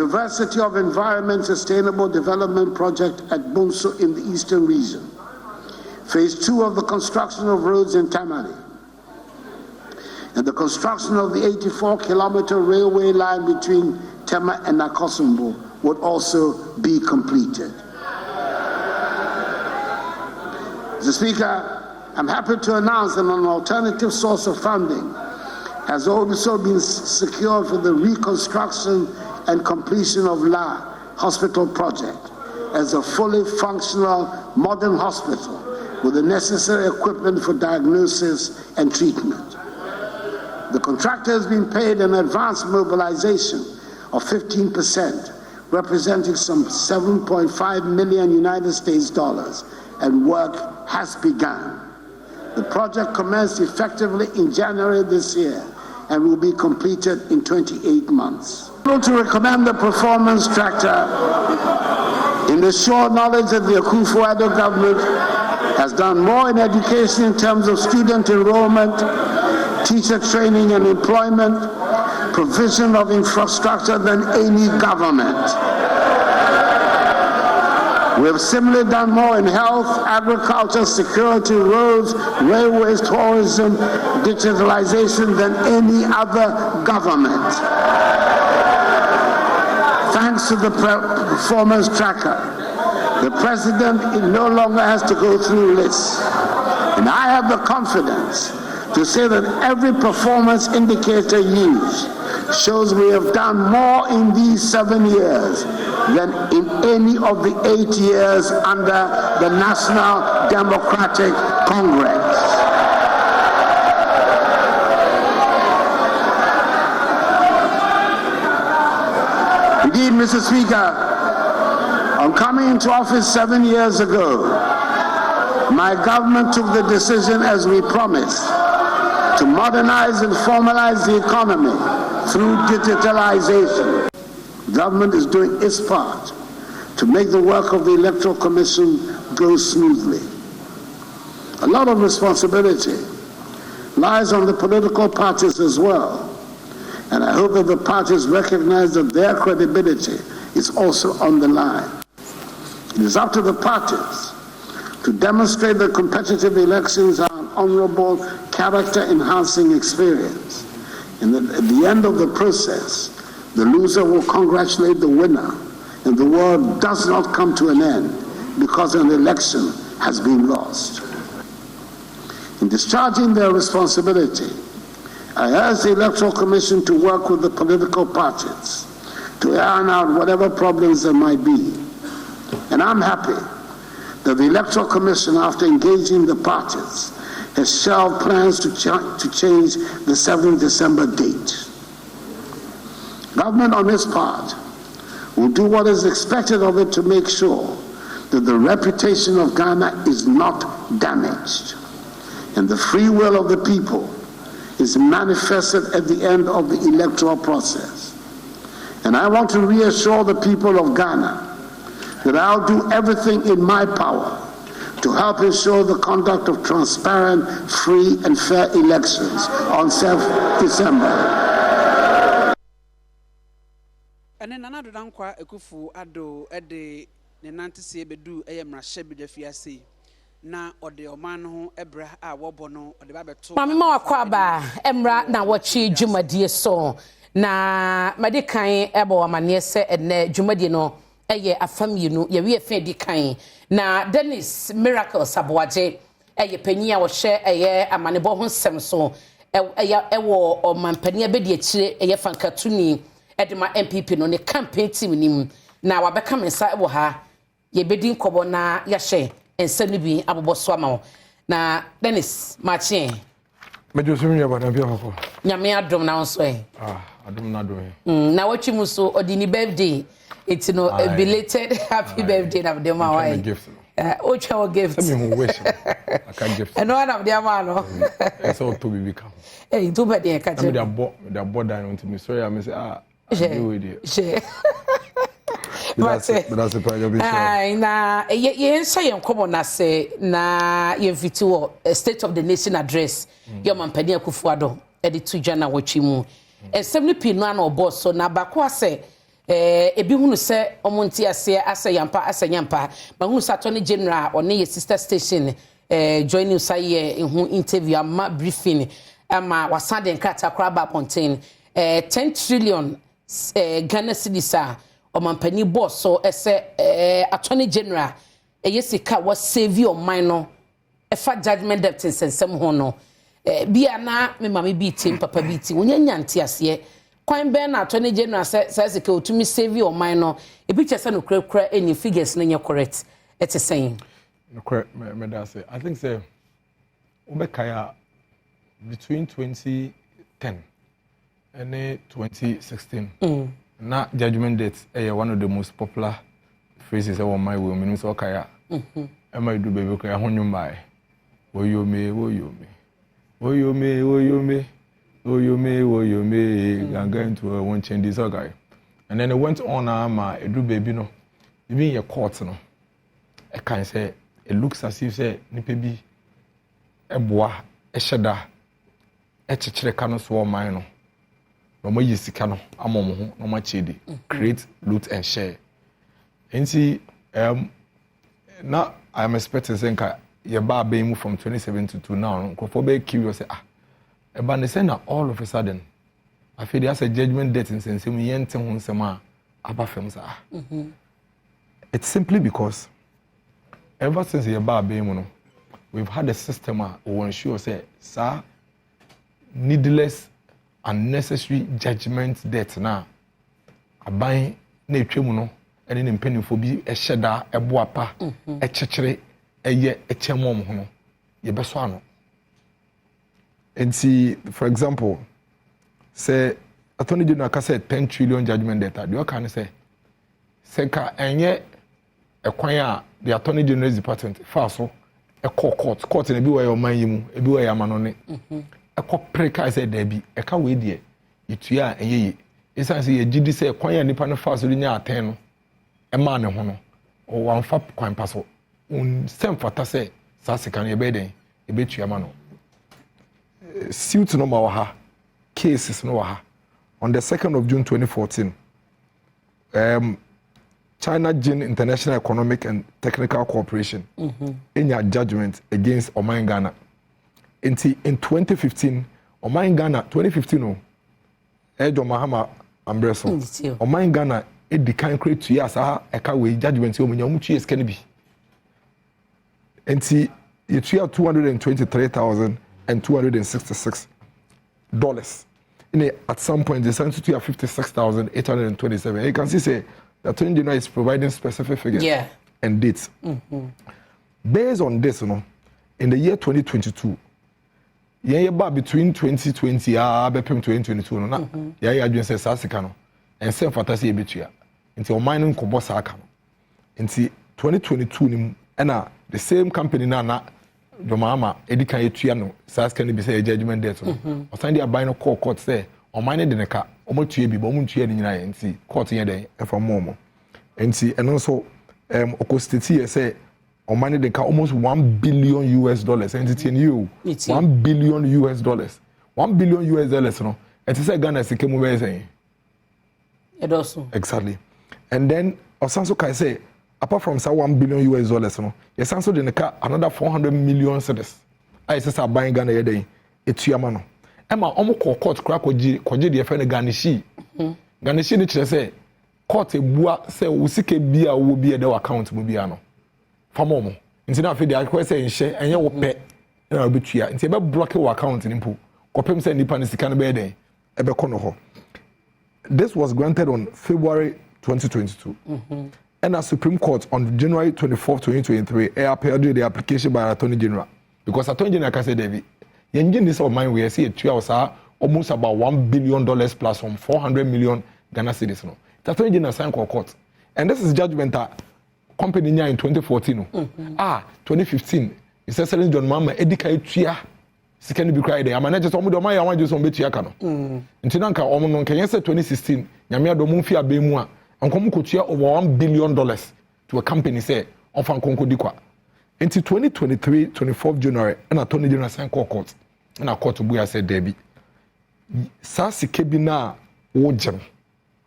University of Environment Sustainable Development Project at Bunso in the Eastern Region. Phase 2 of the construction of roads in Tamale. And the construction of the 84-kilometer railway line between Tema and Nakosumbo would also be completed. Mr. Speaker, I'm happy to announce that an alternative source of funding has also been secured for the reconstruction and completion of La Hospital project as a fully functional modern hospital with the necessary equipment for diagnosis and treatment. The contractor has been paid an advance mobilization of 15%, representing some 7.5 million United States dollars, and work has begun. The project commenced effectively in January this year and will be completed in 28 months. I want to recommend the performance tractor in the sure knowledge that the Akufo-Addo government has done more in education in terms of student enrollment, teacher training and employment, provision of infrastructure than any government. We have similarly done more in health, agriculture, security, roads, railways, tourism, digitalization than any other government. Thanks to the performance tracker, the president no longer has to go through lists. And I have the confidence to say that every performance indicator used shows we have done more in these 7 years than in any of the 8 years under the National Democratic Congress. Indeed, Mr. Speaker, on coming into office 7 years ago, my government took the decision, as we promised, to modernize and formalize the economy through digitalization. Government is doing its part to make the work of the Electoral Commission go smoothly. A lot of responsibility lies on the political parties as well, and I hope that the parties recognize that their credibility is also on the line. It is up to the parties to demonstrate that competitive elections are an honorable, character-enhancing experience, and that at the end of the process, the loser will congratulate the winner, and the world does not come to an end because an election has been lost. In discharging their responsibility, I urge the Electoral Commission to work with the political parties to iron out whatever problems there might be. And I'm happy that the Electoral Commission, after engaging the parties, has shelved plans to change the 7th December date. Government on its part will do what is expected of it to make sure that the reputation of Ghana is not damaged and the free will of the people is manifested at the end of the electoral process. And I want to reassure the people of Ghana that I'll do everything in my power to help ensure the conduct of transparent, free, and fair elections on 7th December. And then another Dankwa Akufo-Addo Ede Nenante Sebedu Mrashebi de Fiasi na ode oman ho ebra a wobono ode ba beto mama makwaba emra Nnawotwi dwumadie so na madikan ebo amane se ene dwumadie no eye afamienu ye we fe dikan na Dennis Miracle Saboaje eye panyi a wo hye eye amanebo ho nsem so ewo omanpani abedi akire eye fankatuni edema MPP no ne campaign team nim na wabeka mensa ebo ha ye bedi nkobo na yahye ensani bi aboboso ama na Dennis Machie mejo so nyaa bana bia hoko nyame adom na wonso adom na do Nnawotwi muso odini birthday it's no belated happy birthday na dem awai gift o chawo gift me who wish I can gift and one of them no so to be become to be dey ka me dey board down unto me sorry I say do it But that's the problem. Na ye say enkomo na say na ye fiti State of the Nation address your mampani Akufo-Addo e di tujana Nnawotwi mu ensem ni pinu na obo so na bako ase ebi hunu se omonti ase asayampa ma hunu sa Attorney General oni ye sister station joining say hu interview ama briefing ama wasade nkrata kraba contain 10 trillion Ghana cedis omampani boss so ese Attorney General yesika was save your minor efa judgment debt sensem ho no bia na me mama bi tim papa bi ti wonya nyante ase kwan ben na Attorney General says ke otumi save your minor e bi chese no kura any figures na nye correct it is saying no correct me da say I think say obekaya between 2010 and 2016 na judgment debt one of the most popular phrases I want my women so kaya am I do baby kaya honyo mai woyome I'm going to one change this guy and then it went on my do baby no even your court no I can say it looks as if say nipa bi eboa eheda echechire ka no so man no no mo yisika no amom ho no ma chedi create loot and share enti now I'm expecting say nka ye ba be mu from 2017 to now no for be curious say eba ne say na all of a sudden I feel there's a judgment debt in sense we yente ho nsema aba fam sa it's simply because ever since ye ba be mu no we've had a system we ensure say sir needless unnecessary judgment debt na aban na etwemu no ene ne mpanimfo bi eheda eboapa echechire eye echemom ho no ye beso ano and see for example say Attorney General ka say 10 trillion judgment debt the can say ka enye ekwan a the Attorney General's department fa so e court na bi wa your man yimu e bi wa ya manone ekọ preka say there be e ka we die itua enye isan say ye gidi say ekwan a nipa no fa so nya aten no e ma ne ho no o wan fa kwan pa so un sem fata say sa sika no ye be den e be tua ma no suit no ma wa ha cases no wa ha on the 2nd of June 2014 China Jin International Economic and Technical Cooperation in a judgment against Oman Ghana. In 2015, Oman Ghana 2015 no Adom Mahama Ambreso Oman Ghana it the kind create 2 years eka we judgment o munya mutu yes can be. Enti it $223,266 at some point they sent to $56,827. You can see say the Attorney General is providing specific figures and dates. Based on this, in the year 2022, between 2020 and 2022, and same fantasy between until mining Kobosaka. Until 2022, and the same company na Jomama Edika Etuano, Sas can be say a judgment debt. Or Sunday a bino court say, or mining the neca, almost to be bomb to and see court in a day and for Momo. And see, and also, Okostiti say, or money they can almost $1 billion entity in you $1 billion $1 billion no. And to say Ghana is a came saying. It also exactly. And then Osanso can say, apart from $1 billion no, yes, also the car another 400 million cedis. I say buying Ghana a day. It's Yamano. Emma almost court crack koji the friend Ganishi. Ganishi ni say court a bua say usike bia will be a do account mubiano. Famomo. Inti na fe the request say share and you pay na obetua. Inti be block your account in impo. Kopem say nipa ni sika na be den. Ebe kono ho. This was granted on February 2022. And the Supreme Court on January 24, 2023, upheld the application by Attorney General. Because Attorney General can say, David, the engine this of mine, we see a 2 hours almost about $1 billion plus from 400 million Ghana cedis. No, the Attorney General signed court. And this is judgment that company in 2014. 2015, it says, John Mama, Edika Tria, she can be cried. I'm just on my I want you some bit yakano. Until Nanka, Omonon, can you say 2016, Yamia Domufia Bemua. And come over $1 billion to a company say on Fankonko Dikwa. Until 2023, 24th January, and Attorney General signed court. And a court to Buya said, Debbie, Sasi Kebina Ojem,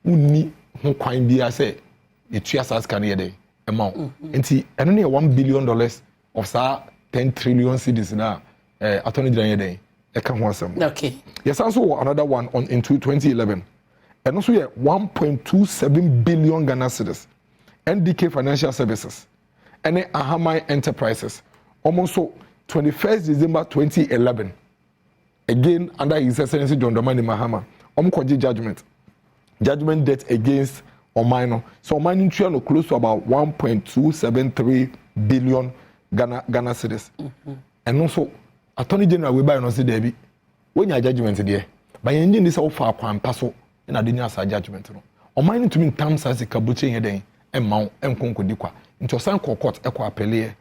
Uni ho kwan bia say the tua sas kan ye dey amount enti eno ne $1 billion of sa 10 trillion cedis na attorney general ye dey e ka ho asem. Okay. Yes, also another one in 2011. And also 1.27 billion Ghana cedis. NDK Financial Services. And Ahamai Enterprises. Almost 21st December 2011. Again, under His Excellency John Dramani Mahama. Omkoji judgment. Judgment debt against Omaino. So Omaino Triano close to about 1.273 billion Ghana cedis. And also, Attorney General we buy no say there be when your judgment there but you need this offer kwan paso na de nya sa judgment no o man to me terms as kabuche here den e ma enkonkodi kwa nti osan court e kwa appellee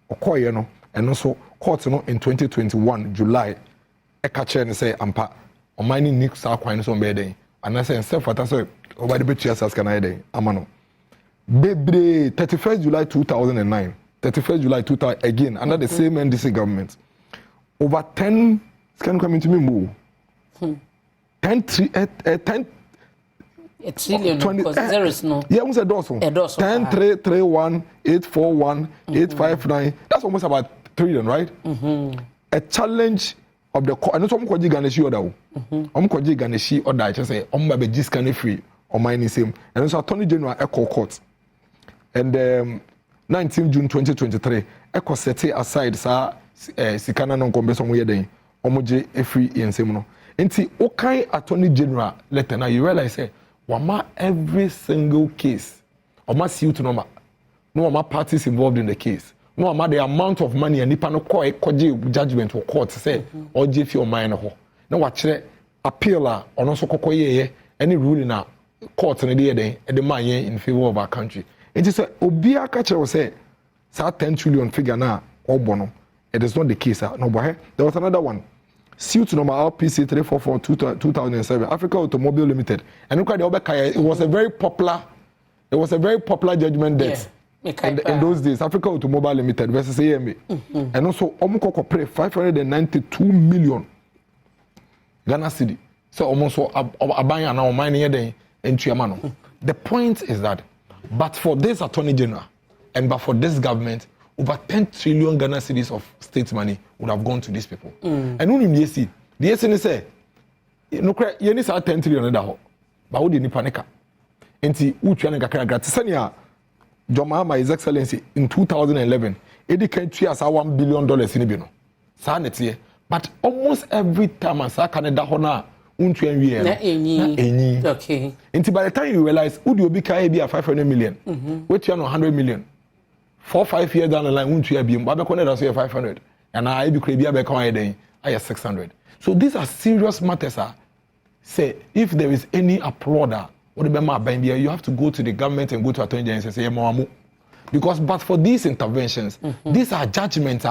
o koye no eno so court no in 2021 July e ka che ne say ampa o man ni sa kwan so be den ana say self fata so o ba de betua sas kana den amano bebre 31st July 2009 31st July 2000 again under the same NDC government. Over 10, can come into me more. 10 trillion, because there is no. Yeah, what's a dozen? 10, 3, 3, 1, 8, 4, 1, 8, 5, 9. That's almost about trillion, right? A challenge of the court. And it's almost Ganeshi or that. Almost Ganeshi or that. I just say, be just free or mine is him. And it's Attorney General Echo Court. And 19 June 2023, Echo set aside, sir. Sikana non conversion we den omoje efri yensem no enti okai attorney general letter now you realize say wama every single case oma suit number no wama parties involved in the case no wama the amount of money and nipa no koje judgment or court say oje fi o man ho na wa kire appeal a ono so kokoye any ruling na court na dey den e dey man in favor of our country enti say obi aka kire say 10 trillion figure na obono. It is not the case. No, but there was another one. Suit number RPC 344 2007, Africa Automobile Limited. And look at the other. It was a very popular judgment debt in those days. Africa Automobile Limited versus AMA. And also, Omukoko pay 592 million Ghana cedi. So almost a buying and our money in Chiamano. The point is that, but for this Attorney General and but for this government, over 10 trillion Ghana cedis of state money would have gone to these people. And when you see, the SNA say, no, you need 10 trillion, but what did you panic? And see, Uchian Gatisania, John Mahama, His Excellency, in 2011, it country has $1 billion in Ibino. Sanity, but almost every time I saw Canada Hona, okay. And by the time you realize, would you be 500 million? Which you 100 million? 4-5 years down the line, won't you be? But I say 500, and I be crazy. I have 600. So these are serious matters. Say if there is any applauder, you have to go to the government and go to Attorney General and say, because but for these interventions, these are judgments.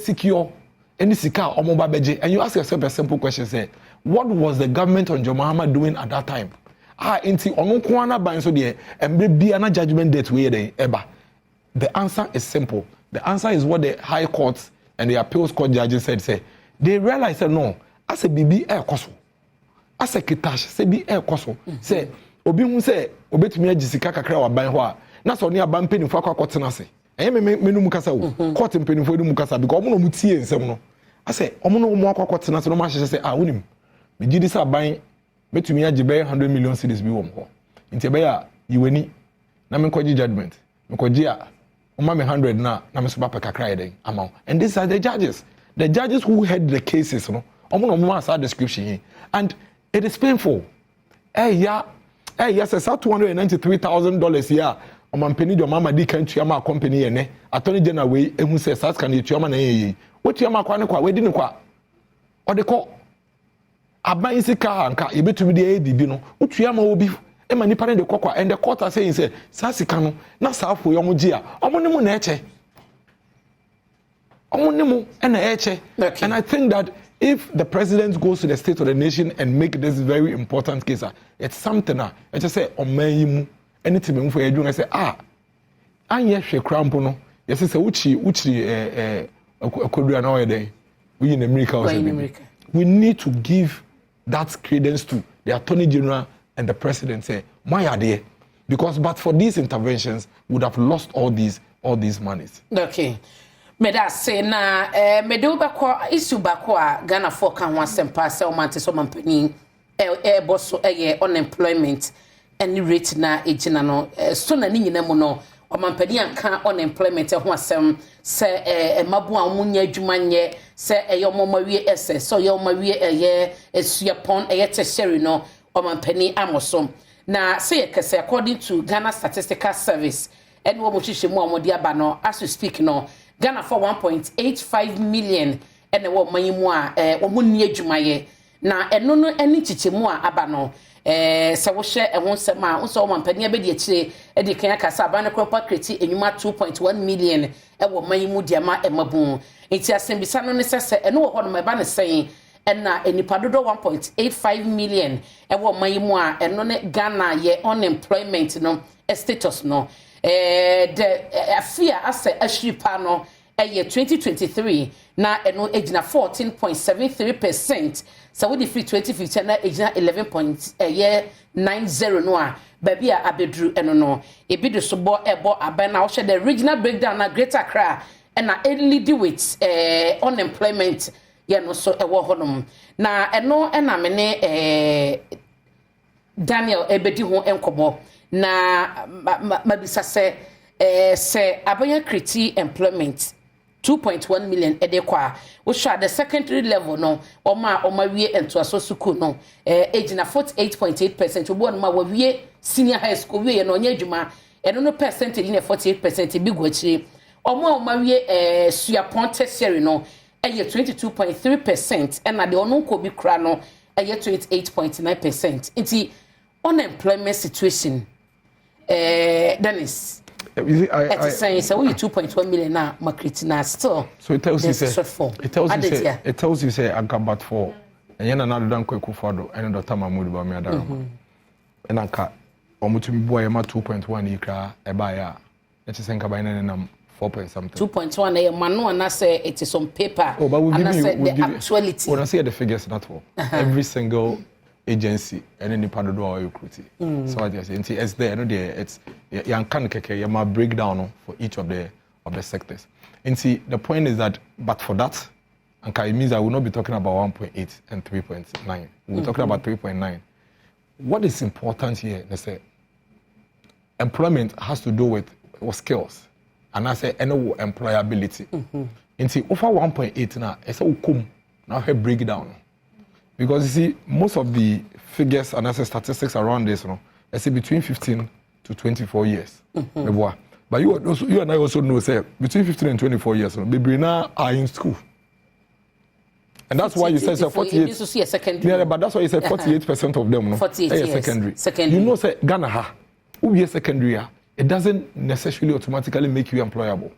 Secure any sika and you ask yourself a simple question: say, what was the government on John Mahama doing at that time? Inti ono kwana ban so there and be an judgment date we there ever. The answer is simple. The answer is what the High Court and the Appeals Court judges said. Say they realized that no, as a BB air koso, as a kitash, say be air koso. Say obi hu say obetumi agisika kakra wa ban ho a na so ne aban penifo akwa tena se. Enye menu mukasa wo. Court penifo edu mukasa because omo no mutie nsem no. I say omo no mo akwa tena se no ma hye say wonim. Me gidi sa ban betumi agibe 100 million cedis bi wo mo. Nti be ya yiweni na me kwaji judgment. Me kwaji a me 100 na me so ba kakra yeden amount. And these are the judges who had the cases no omo no asa description and it is painful. Yes, it's $293,000 here. Omampeni do mama di country ama company ene Attorney General we ehu say sas kan etu ama na yeyi what you ama kwa ne kwa we di ne kwa o de ko aban sika anka e betumi de edibi no utu ama obi e ma nipa ne de kokwa and the court are saying say sasika no na saafo yo mo gi a omo ne mu na eche omo ne mu na eche. And I think that if the president goes to the state of the nation and make this very important case, it's something I just say omayimu anything for you. I say anye hwe krampo no yes say uchi akodua na oyede we in America. We need to give that credence to the Attorney General and the president say, why are they? Because but for these interventions, we would have lost all these monies. Okay. Meda say na medo bako issue bako a Ghana for kan ho asempa se o mante so mampani bosso unemployment any rate na ejina no SONA ni nyina mu no o mampani anka unemployment ho asem se mabu a munya adwuma nye se yomomawie ese so yomomawie esuapon teshere no o mampani amosom na say kese according to Ghana Statistical Service and wo mo hwehwe mu amodi aba no as we speak no Ghana for 1.85 million and the woman mu a omunni adwumaye na eno no ani chichemu a aba no se wo hye ehon sem a wo so wo mampani abedi akire e de kan akasa aba no kropa kreti enwuma 2.1 million e wo man mu diama emabun enti asembisa no ne sese eno wo ho no meba ne sen na enipa dodo 1.85 million e wo man mu a eno ne Ghana ye unemployment no status no the afia ase ashripa no 2023 na eno ejina 14.73%. So we free 2015 na ejina 11.90 no a baby a abedru eno no ebi de so bo ebo abana wo the regional breakdown na Greater Accra and na lead with unemployment ye no so ewo honom na eno na me ne Daniel ebedi ho enkobo na mabisa se abaya kriti employment 2.1 million edekwa wo sha the secondary level no omawie ento aso school no age na 48.8% obo no ma wie senior high school wie no nya adwuma eno no percentage na 48% bi gwachi omawie suapon tertiary no 22.3% and na de ono ko bi kra no 28.9%. Inti unemployment situation Dennis I say so we 2.1 million now makritina still so it tells you say agabat for and yana na dan kwaku fado and Dr. Mahmoud ba me adara and anka omutumi boy ma 2.1 ikra e ba ya e te senka ba na 4 something 2.1 e manu na say it is on paper and say the actuality when I say the figures not all every single agency and any part of the recruiting. So I just say it's there, it's young can breakdown for each of the sectors. And see the point is that but for that, and it means I will not be talking about 1.8 and 3.9. We're talking about 3.9. What is important here? They say employment has to do with skills, and I say any employability. And see over 1.8 now, it's all come now have breakdown. Because you see, most of the figures and statistics around this, I say between 15 to 24 years. But you and I also know, say, between 15 and 24 years, baby now are in school. And that's why you say 48. Yeah, but that's why you said 48% of them, 48 years. Secondary. You know, say Ghana, who be a secondary, it doesn't necessarily automatically make you employable.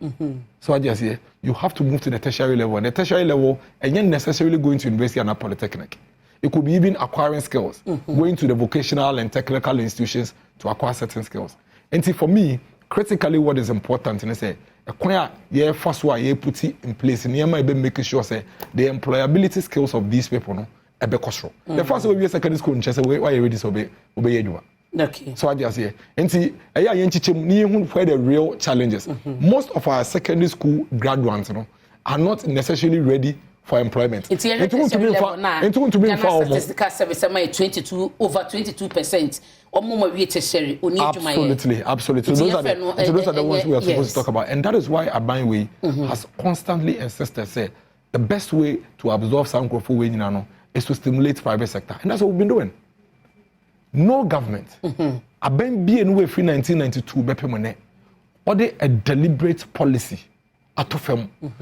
So I just say you have to move to the tertiary level. And the tertiary level, and you're necessarily going to university and a polytechnic. It could be even acquiring skills, going to the vocational and technical institutions to acquire certain skills. And see, for me, critically, what is important, and I say, acquire first one, you put it in place, and you might be making sure say the employability skills of these people, no, a bit costly. The first way we secondary school, and say, why you disobey you. Okay. So I just say, and see, where the real challenges. Most of our secondary school graduates, are not necessarily ready for employment. It's to be statistical service, 22 over 22%. Absolutely. Those are the ones we are supposed to talk about, and that is why Abanwe has constantly insisted, say, the best way to absorb some growth is to stimulate private sector, and that's what we've been doing. No government, Aben BNW free 1992, Bepemone, or a deliberate policy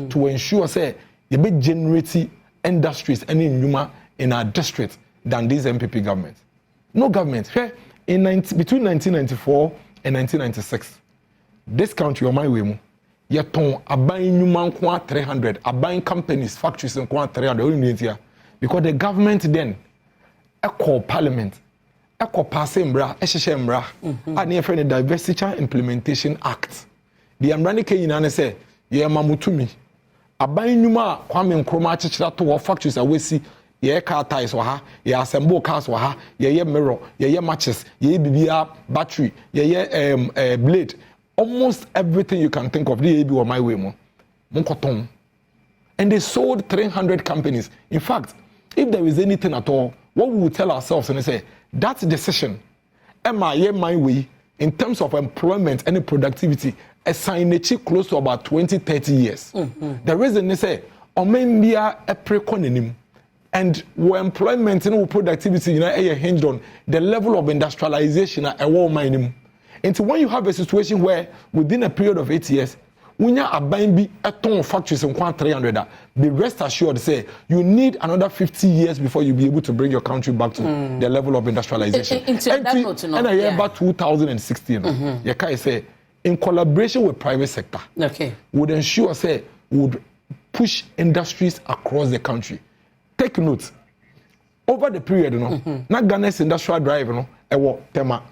to ensure, say, you be generating industries any newer in our district than this MPP government. No government. Here, between 1994 and 1996, this country, on my way, you ton buying human 300, buying companies, factories, and 300 because the government then call parliament. Eko passe mbra, ehye mbra, and your friend the Diversity Implementation Act. The Amrani Kenyina say, ye mamutumi. Aban nyuma Kwame Nkrumah chichira to factories awesi ye car tires wɔ ha, ye assemble cars wɔ ha, ye mirror, ye matches, ye BBR battery, ye blade. Almost everything you can think of, the AB or my way mo. Monkoton. And they sold 300 companies. In fact, if there is anything at all, what we would tell ourselves and say, that decision, my way, in terms of employment and productivity, a signage close to about 20-30 years. The reason they say, Omembia a precononym, and where employment and productivity, hinged on the level of industrialization at a war mining. And so when you have a situation where within a period of 8 years, when you are buying a ton of factories in 300, be rest assured, say you need another 50 years before you be able to bring your country back to the level of industrialization. And I hear about 2016, you can say in collaboration with private sector, would ensure say would push industries across the country. Take note, over the period, not Ghana's industrial drive, Tema,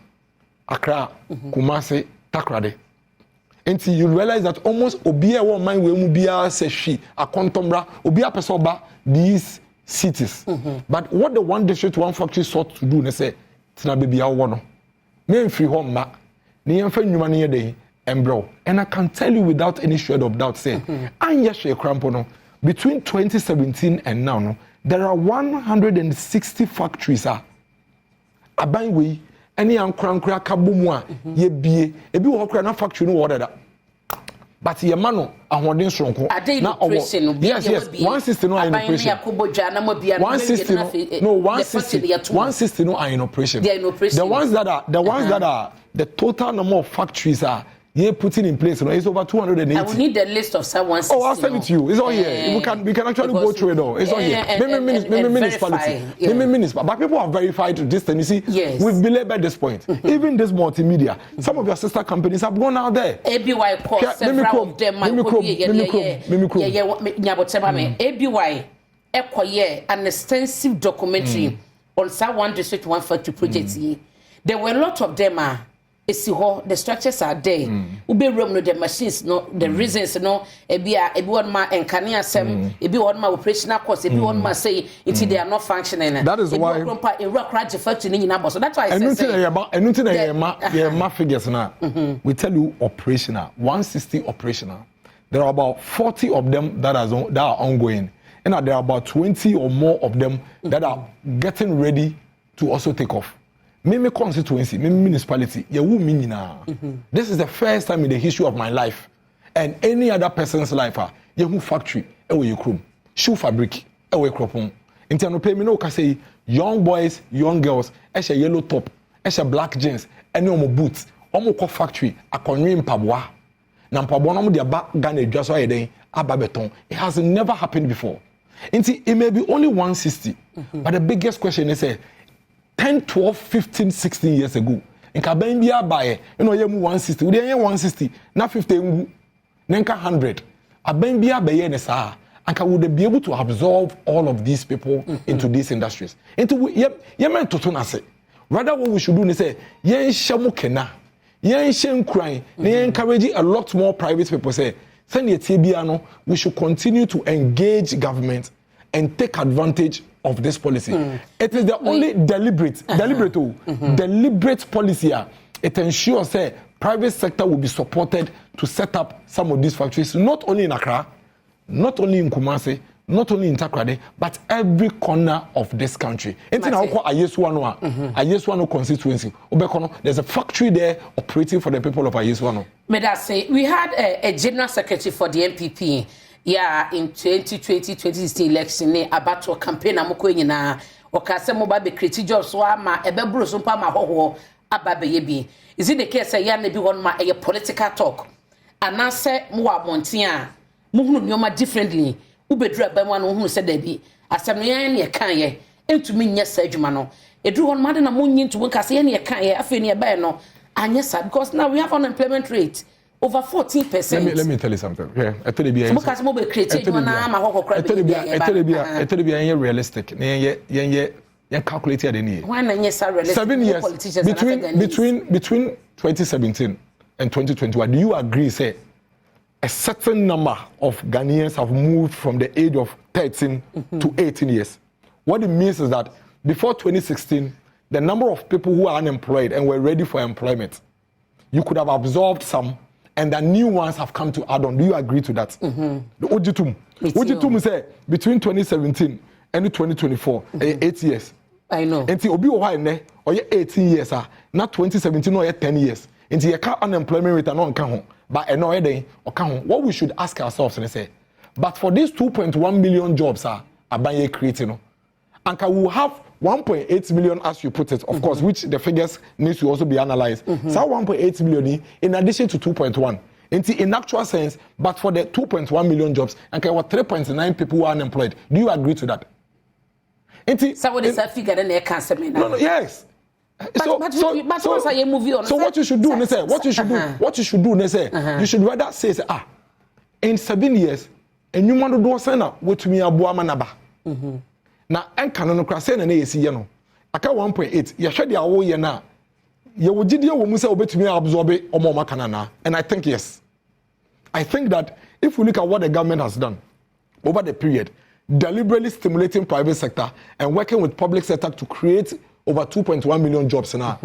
Accra, Kumasi, Takrade. Until you realize that almost Obia one mind will be a she a contombra, Obia Pesoba, these cities. But what the one district, one factory sought to do, they say, Tina baby, I want name free home, ma, near money a day, and bro. And I can tell you without any shred of doubt, say, and yes, a crampono, between 2017 and now, there are 160 factories. Abang we. Any ankra kabumwa ye bie ebi wo kra na factory no order that but ye mano ahoden sonko na yes 160 no are in operation 160 no are in operation the ones that are the total number of factories are ye putting in place is over 280. I will need the list of someone. Oh, I'll send it to you. It's all here. We can actually go through it all. It's all here. Maybe municipality. But people have verified this thing. You see, we've belabored this point. Even this multimedia, some of your sister companies have gone out there. ABY course, several of them. ABY, an extensive documentary on one district, one factory project. There were a lot of them. The structures are there. Ube room no the machines no the reasons no ebi one ma enkane asem ebi one ma operational cost ebi one ma say until they are not functioning. That is why factory ni nyina so that's why I say ma figures now. We tell you operational 160 operational. There are about 40 of them that are ongoing, and there are about 20 or more of them that are getting ready to also take off. Mimi constituency, Mimi municipality, this is the first time in the history of my life and any other person's life, Yehu factory, shoe fabric, kropon. In terms of payment, no can say young boys, young girls, a yellow top, a black jeans, and no boots, almost factory, a conrim pabwa. Nampabonam de back Ghana just why they ababeton. It has never happened before. It may be only 160, but the biggest question is 10, 12, 15, 16 years ago. In Kabambia by, you 160. We didn't 160, not 50, Nenka 100. Abambia by NSA, and would be able to absorb all of these people into these industries. Into Yemen to Tonase. Rather, what we should do is say, Yen Shamukena, Yen Shem crying, they encourage a lot more private people say, send your TBano, we should continue to engage government and take advantage of this policy. It is the only deliberate policy. It ensures that private sector will be supported to set up some of these factories, not only in Accra, not only in Kumasi, not only in Takrade, but every corner of this country. There's a factory there operating for the people of Ayeswano. We had a general secretary for the MPP. Yeah, in 2020-2016 election, about a campaign amoko nyina okase mo ba be create jobs so ama ebeburu so pa ma hoho ababe yebi. Is it the case say ya na bi won ma a political talk? Ana se mo wa monten a mo hunu nyoma differently. Ubedru aba mo no hunu se da bi. Asem no yan ne kan ye entumi nya sa adwuma no. Edru hon ma de na mo nyi ntu nka se yan ne kan ye afi ne e ba no anya sa because now we have unemployment rate over 14%. Let me tell you something. Yeah, I tell you be realistic. Calculated in 7 years between 2017 and 2021. Do you agree? Say a certain number of Ghanaians have moved from the age of 13 to 18 years. What it means is that before 2016, the number of people who are unemployed and were ready for employment, you could have absorbed some, and the new ones have come to Adom. Do you agree to that? The Ojitum say between 2017 and 2024, 8 years. I know. And Obi Ohaine, or 18 years, not 2017 or 10 years. And the unemployment rate on count, but another day or count. What we should ask ourselves and say, but for these 2.1 million jobs are by creating, and we will have 1.8 million, as you put it, of course, which the figures need to also be analyzed. So 1.8 million in addition to 2.1. In actual sense, but for the 2.1 million jobs, and there were 3.9 people who are unemployed. Do you agree to that? So what is that figure in there? No, yes. So what you should do, you should rather say, in 7 years, and you want to do a sena, which me a boamanaba. Now, and canon crassen and AC, you know. I got 1.8. You should be a way now. You would did you almost obey to me absorb it or more macanana. And I think yes. I think that if we look at what the government has done over the period, deliberately stimulating private sector and working with public sector to create over 2.1 million jobs now,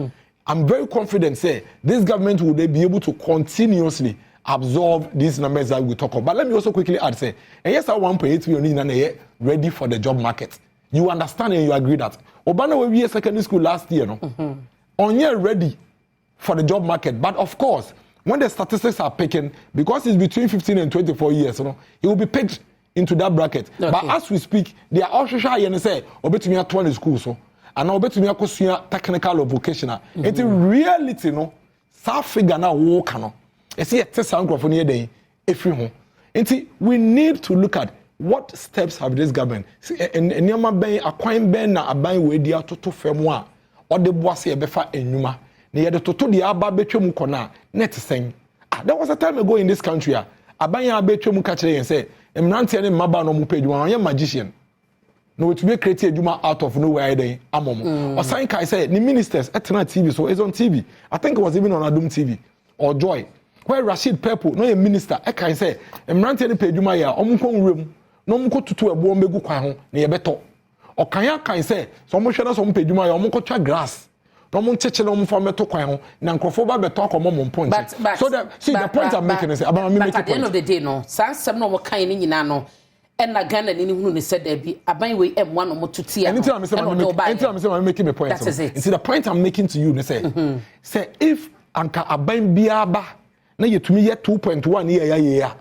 I'm very confident say this government will be able to continuously absorb these numbers that we talk about. But let me also quickly add say, and yes, 1.8 million ready for the job market. You understand and you agree that Obana will be a secondary school last year, no? On year ready for the job market. But of course, when the statistics are picking, because it's between 15 and 24 years, you know, it will be picked into that bracket. Okay. But as we speak, they are also shy and say, Obetumi at 20 schools, so and Obetumi at technical or vocational. It's in reality, no, South figure now walk, no. It's a test for near day, if you know. We need to look at what steps have this government? And Yama Ben, a coin ben, a buying way dear to Femwa, or the bossy befa and Numa. Near the Toto the Abba Betrum Kona, net saying. There was a time ago in this country, a buying a Betrum catcher and say, I'm not telling Maba no page one, I am magician. No, to be created Juma out of nowhere, day, Amom. Or Sankai said, the ministers at TV, so it's on TV. I think it was even on Adom TV or Joy. Where Rashid Purple, no a minister, I can say, I'm not telling Pejuma, Omukon room. No mo to a bomb go kwan na ye beto o kan say so mo hwena so mo pedwuma ya mo ko twa grass no mo cheche no mo fa meto kwan ho na nkrofo ba beto akomo mo point so that see the point I'm making is about me make at the end of the day no sansem no mo kan ni nyina no and na Ghana ni hunu ni said there be aban we M1 mo tuti ya anything I'm saying I'm making my point that is it. See the point I'm making to you ne say say if anka aban bia ba na yetumi ye 2.1 year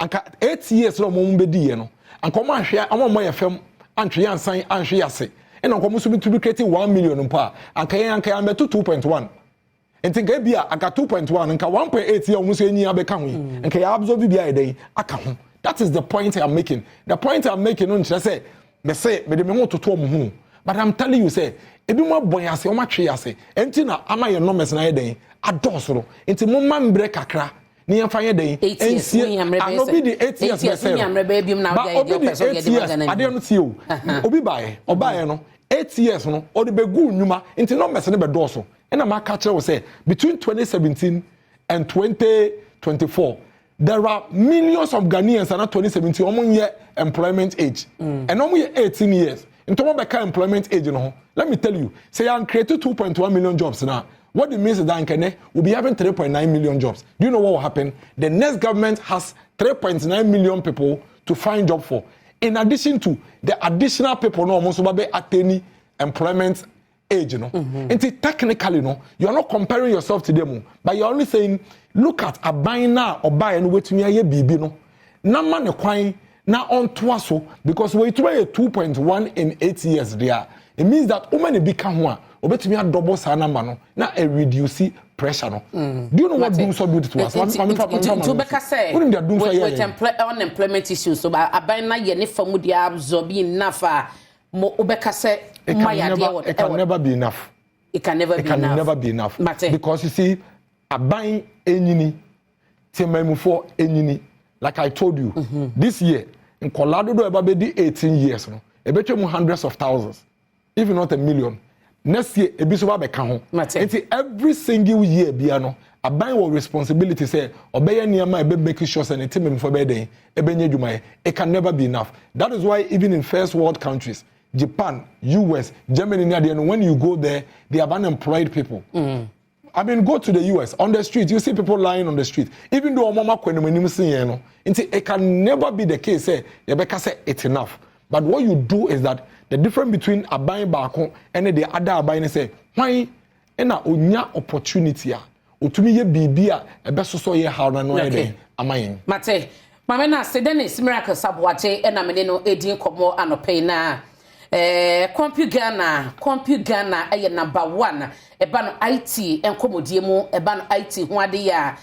anka 8 years no mo mbedi ye no and come on here, I'm on my film, and three and sign and she has it. And I'm going to be creating 1 million per and I'm 2.1. And think I got 2.1 and 1.8 year almost any other coming and can absorb the day. That is the point I'm making. The point I'm making on say, me say, me want to talk home. But I'm telling you, say, if you want boy, I say, how much I say, and Tina, am I enormous na day? I don't so. Into Mumman break a crack. Ni afanye dey anobi the 8 years myself but obi the 8 years I don't see you obi obaye no 8 years no o de begu nnuma nti no mess ne be doso and am catch we say between 2017 and 2024 there are millions of Ghanaians and 2017 omon year employment age and omon year 18 years into one better employment age no let me tell you say I created 2.1 million jobs now. What it means is that Nkene will be having 3.9 million jobs. Do you know what will happen? The next government has 3.9 million people to find job for. In addition to the additional people no almost attaining employment age, you know. And technically, no, you are not comparing yourself to them, but you are only saying, look at a buying now or buying wait me a baby, no. Na man a na on twaso because we try a 2.1 in 8 years there. It means that women become one. Obetumi a double sa number no na a reduce pressure no. Do you know what doom so do to us? To beka say with unemployment issues so aban na ye ne famu dia absorb enough mo obeka say it can never be enough. It can never be enough. Because you see aban enyini temamufo enyini like I told you this year in Colorado do eba be 18 years no e betwem hundreds of thousands if not a million. Next year, a bit of a count. Every single year, Biano, a buying or responsibility say, obey near my baby making shots and a team for bedding, it can never be enough. That is why, even in first world countries, Japan, US, Germany, and when you go there, they have unemployed people. I mean, go to the US, on the street, you see people lying on the street. Even though mama it can never be the case, say, it's enough. But what you do is that the difference between a buying back and the other buying say, why ena onya opportunity a otumi ye bibia ebesoso ye how na no ede amayin mate mama na se Dennis miracle sabwache ena mene no edin komo anope na computer Ghana eye number 1 eba no IT enkomodie mu eba no IT ho ade ya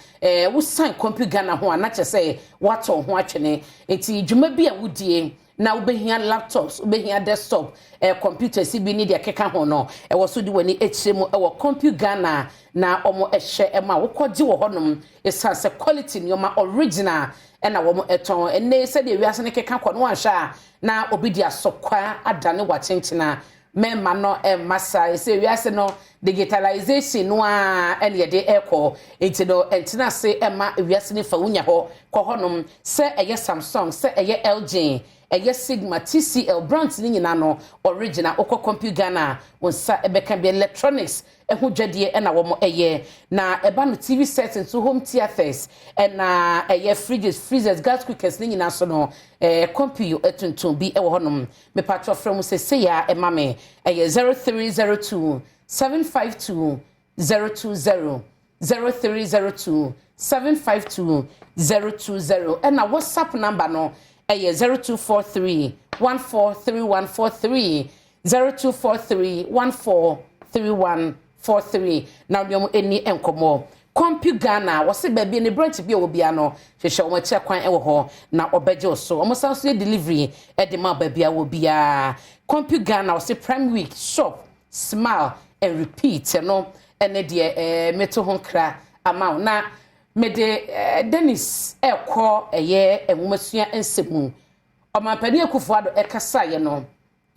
wo sign computer Ghana ho na chese wato ho atwene enti dwuma bi a wudie na ubehia laptops ubehia desktop computers bi ni de keka ho no wo so de wani echiremu wo computer Ghana na omo ehye ema wo kogye wo honom esase quality nyoma original na wo eton enne se de wiase ne keka ko no anhwa na obi di asokwa adane wa chenchena memma no massa se wiase no digitalization no a ene de eko enti no entina se ema wiase ne fa wunya ho ko honom se eye Samsung se eye LG eye Sigma TCL brands ni nyina no original okọ computer Ghana wonsa ebeka be electronics ehu dwadie na wo eye na eba no TV sets into home theaters na eye fridges freezers gas cookers ni nyina so no computer etuntun bi ewo honom me patro from se ya emame eye 0302 752 020 0302 752 020 na WhatsApp number no 0243 143143 0243 143143 na nyom eni enkomo computer Ghana wose baabi ne branch bi obia no hwehwe o machi kwan ewo ho na obeje so o sanso delivery e de ma baabi a obia computer Ghana wose prime week shop smile and repeat no ene de meto ho kra amount na mede Dennis ekọ eye enwomasua ensemu omampani ekufuado ekasa ye no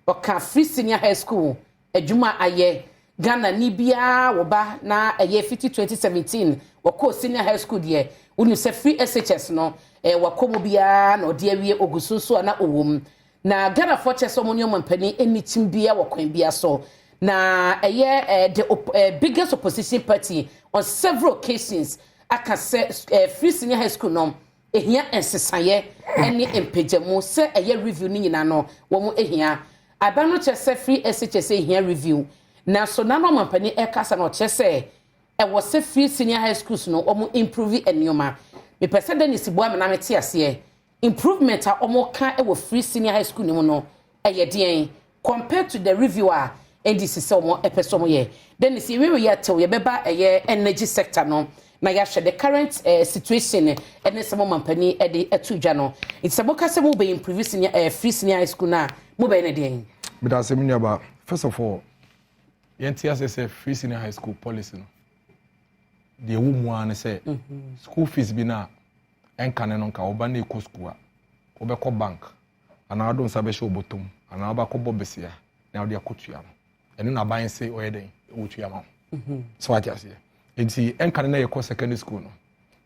oka free senior high school adwuma aye Ghana ni bia wo ba na eye 2017 wako senior high school de unu se free SHS no wako mo bia na ode awie ogusunso na owom na Ghana for chess omonyo omampani enitim bia wakwan bia so na eye the biggest opposition party on several occasions aka se free senior high school no ehia ensesaye ene empejamu se eye review ni nyina no wo mu ehia abano chese free SHS ehia review na so na no mampani ekasa no chese wo se free senior high schools no wo mu improve enioma me pese Dennis boa me na mete ase improvement a wo ka wo free senior high school ni mu no eye den compared to the reviewer ndc se wo epeso mo ye Dennis we ye tew ye beba eye energy sector no na ya hwe the current situation ene some mampani e de atudwa no it's about kase mo be improve senior free senior high school na mo be ne den but as me about first of all yentias say free senior high school policy no de wo mu an say school fees bi na enkane no nka oba na eco school a obekọ bank ana adon sabe show bottom ana oba ko bobesia na ode akotua no ene na ban say oyeden wotua ma so what you say enti enkane na yekọ secondary school no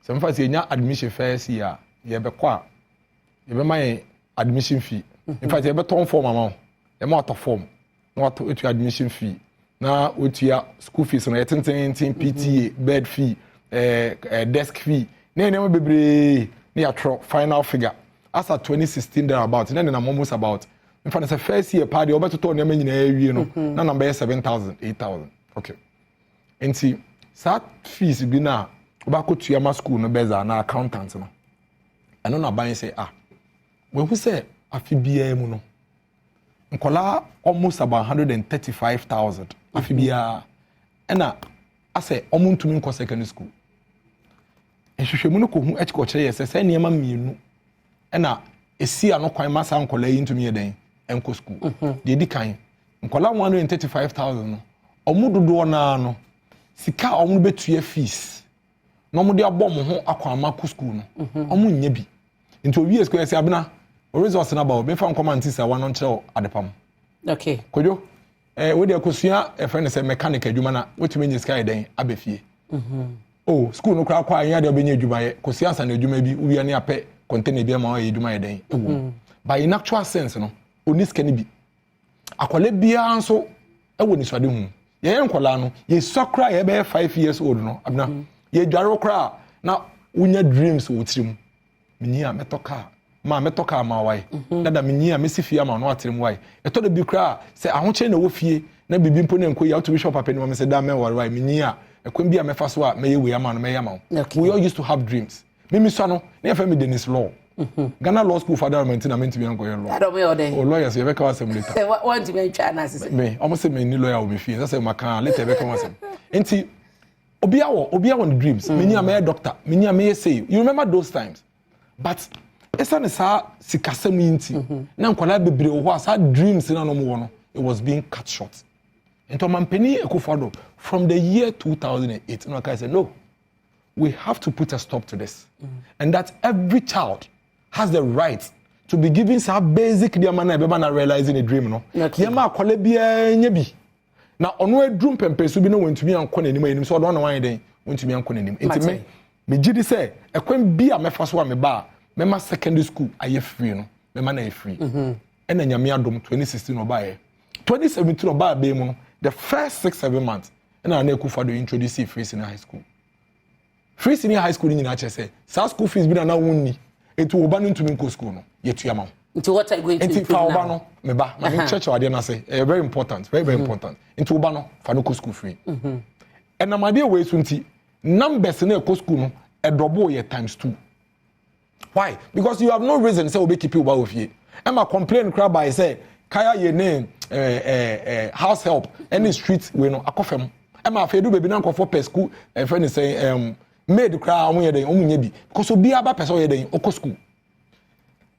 so mfa say nya admission first year ye bekọ a ye be my admission fee in fact ye be ton form amount ye ma to form na wato etu admission fee na otua school fees no yetententin PTA bed fee desk fee na ene bebre na ya tro final figure as at 2016 there about na na almost about in fact the first year party obeto na nyina awie no na number 7,000 8,000 okay enti sat fees bi na obakotua ma school no beza na accountant no eno na ban say we who say afi bia mu no nkola almost about 135,000 afi bia ena ase omuntumi nko secondary school ehwehwemu no ko hu etiko kire yese se niema mienu ena esi ano kwan masa nkola yi ntumi yeden enko school de di kan nkola 135,000 no omudodo na no sika omu betua fees no mu de abom ho akwama ku school no omu nya bi nti owie school ese abena o resource na ba o be fa nkoma ntisa wa no nkyerɛ adepam okay kojo we de akosua e friend say mechanic adwuma na wetumi nyi sky den abefie oh school no kra kwa anya de obenya adwuma ye kosua ansa na adwuma bi uwie ne apɛ container bi ma o ye adwuma ye den by in actual sense no oni sika ni bi akwale bia nso ewo ni swade hu ye nkwala no ye sokra ye be 5 years old no abna ye dware kra na unya dreams wo tirim menyi a metoka ma wai dada menyi a mesifia ma no atrem wai eto da bi kra se ahoche na wo fie na bibi mpo na nko ya to bishop papa ni mo se da me wai menyi a ekwem bi a mefa so a meye we ama no meye ama we all used to have dreams mimi so no na ye fa me Dennis Law Ghana Law School for Adom na menti bi anko ye law Adom ye ode o lawyers ye be ka wasem later want to be try na say me almost say me ni lawyer o me fie say maka later be ka wasem enti obi awo the dreams menyi a me doctor menyi a me say you remember those times but esa ne sa sikasem yinti na nkwala bebre wo ho asa dreams na no mo no it was being cut short into mampeni ekufado from the year 2008 no I said no we have to put a stop to this and that every child has the right to be given some basic diamana be na realizing a dream no yema akwala bia nya bi na ono edrum pempesu bi no wantumi ankɔ nanim anim so ɔdɔ na wan den wantumi ankɔ nanim enti me gidi sɛ ekwan bi a mefa so a me ba mema secondary school aye free no mema na free ɛna nyame adom 2016 no ba 2017 no ba be mu no the first 6-7 months ɛna na ekufado introduce free senior high school nyina kyerɛ sɛ sa school fees bi na wonni enti wo ba no ntumi nko school no yetua ma into what are you going to enti fa oba no me ba na church wade na say very important very important enti oba no fa no ko school free and amade we so nti numbers na ko school no e double ye ×2 why because you have no reason say obe keep oba ofie e ma complain cry by say kaya ye name house help any street we no akofem e ma fa edu baby na nkofo per school friend say made cry omo ye den omo nya bi because obi aba person ye den oko school.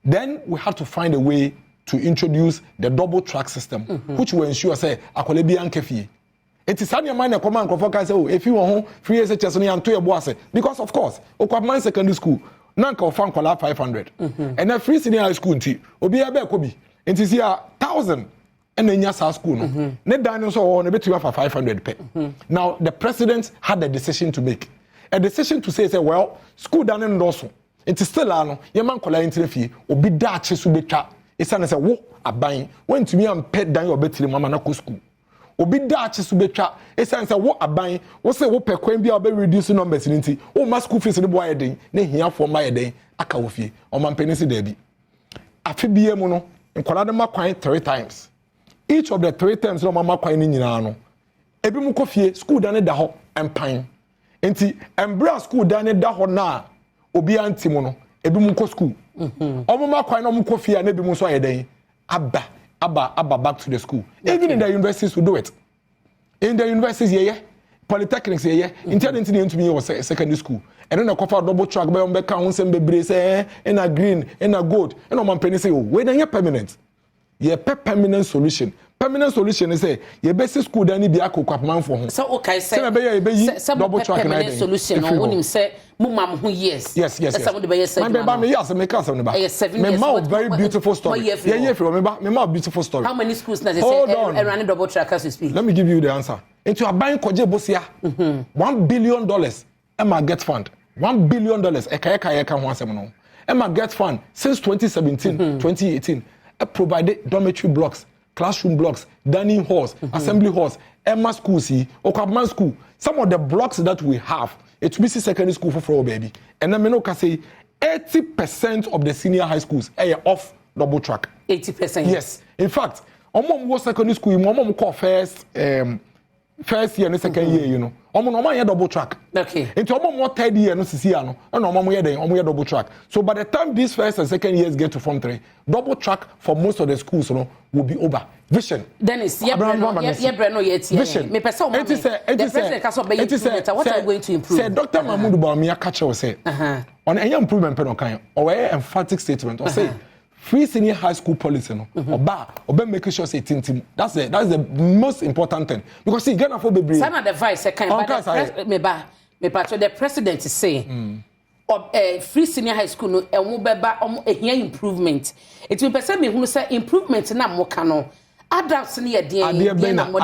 Then we have to find a way to introduce the double track system, which will ensure say akwale bi ankefie. It is any man come and say, oh, if you want free SHS ni anto eboase because of course, okwaman secondary school nanka ofan kwala 500. And then free senior high school nti obi aba ekobi. Nti see 1000 and then sa school no. Ne dan so na betu for 500 pe. Now the president had a decision to make. A decision to say well, school dan ndoso. It is still ano yeman kola interfie obi da ache so betwa isa na say wo aban wantumi am pet dan obetire mama na ko school obi da ache so betwa isa na say wo aban wo say wo pe kwan bia obe reduce numbers nti wo ma school fees ne bo ayeden na hia fo ma ayeden aka wo fie o man penisi da bi afi bie mu no nkola de makwan 3 times each of the 3 times no mama kwan ni nyina no ebi mu ko fie school da ne da ho empan nti embra school da ne da ho na obi antimo no ebi mu ko school omo makwan no mu ko fia na ebi mu so ayeden aba back to the school even in the universities we do it in the universities yeah polytechnics yeah intelligent ntumi was secondary school and then akofa double track be on be ka hunsem bebre say na green na gold and o man penny say oh we na permanent yeah permanent solution is say you be school dan bi akokwaman for ho so okay say double track na solution no onim say mumam ho yes some de be yes me yes me ka some ne ba me ma very beautiful story yeah me ma beautiful story how many schools na say running double track as we speak let me give you the answer into aban koje bosia $1 billion Emma get fund $1 billion ekaya ka ho asem no Emma get fund since 2017 2018 provided dormitory blocks, classroom blocks, dining halls, assembly halls, Emma schools, Okabman school. Some of the blocks that we have, it's BC secondary school for baby. And then I can say 80% of the senior high schools are off double track. 80%? Yes. In fact, Omom was secondary school, Omom call first year and second year, you know. Omom double track. Okay. Into Omom third year, no CCR, and Omom double track. So by the time these first and second years get to Form 3, double track for most of the schools, you know, will be over. Vision. Dennis, Vision. Me person, what are you going to improve? Say Dr. Mahmoud Bawumia catch us say. On any improvement pen on or emphatic statement or say free senior high school policy no oba make sure say tintim that's the most important thing because see Ghana for baby some advice kind but me patcho the president is saying free senior high school no emu beba ehia improvement it will person me hu say improvement na mo ka no adults ni ade na wo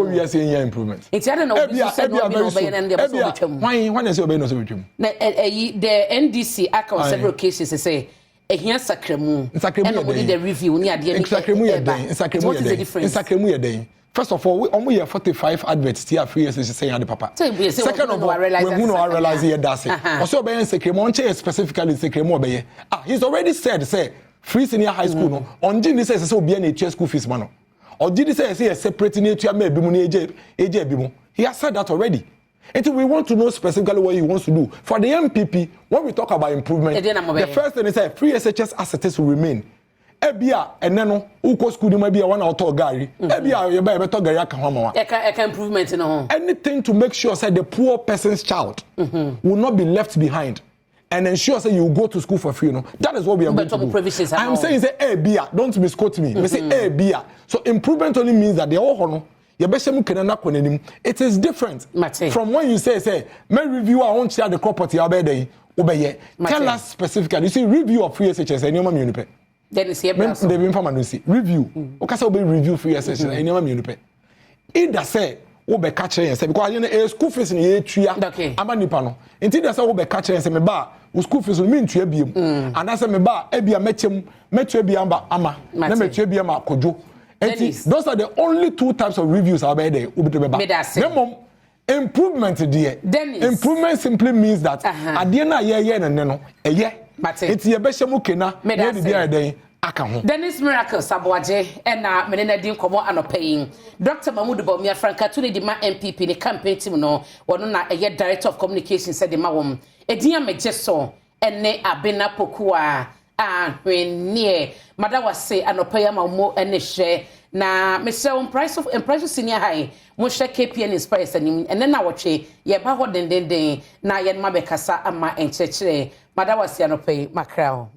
wi say ehia improvement it ade na obi say no be no be na dem so betwam when say obi no so betwam na the NDC aka on several cases say ehia sakremu nsakremu e the review ni ade ni nsakremu ye den nsakremu ye den first of all we omo ye 45 adverts here free as say yan papa second of all we who no realize here that say also obey nsakremu on che specifically nsakremu obey he's already said say free senior high school no on gin say obi na etua school fees man or gin say separate na etua ma ebi mu na eje ebi mu he has said that already. And we want to know specifically what he wants to do. For the MPP, when we talk about improvement, the first thing is that free SHS assets will remain. Ebia and then uko school maybe a one auto gari. Ebia you buy better gari akahama. Eka improvement no. Anything to make sure that the poor person's child will not be left behind. And ensure that you go to school for free, That is what we are going to do. I'm saying say ebia, don't misquote me. We say ebia. So improvement only means that they all it is different from when you say may review I won't share the property obey tell us specifically. You see review of free SHS and your money then is here they've informed review okay be review free SHS and your money either say obe catch and say because you school fees in ye tria amanipa no until they say obe catch and say me ba school fees mean tria biem and I say me ba ebia metu bia ama na metu bia ma kojo. Those are the only two types of reviews I'll be there. Improvement there. Improvement simply means that at the end of it's your best Dennis Miracle Saboaje and Menena Dim Komo and paying Dr. Mahmoud Bomia Franca to the MPP the campaign team no one a year director of communication said the Mawum a dear majesto and ne abena pokua. When near Mother was say and pay ma mo and share na Mr. price of senior high mo share KPN inspires and then Nnawotwi ye ba ho den na ye ma bekasa ama enchechire Mother was say no pay mackerel.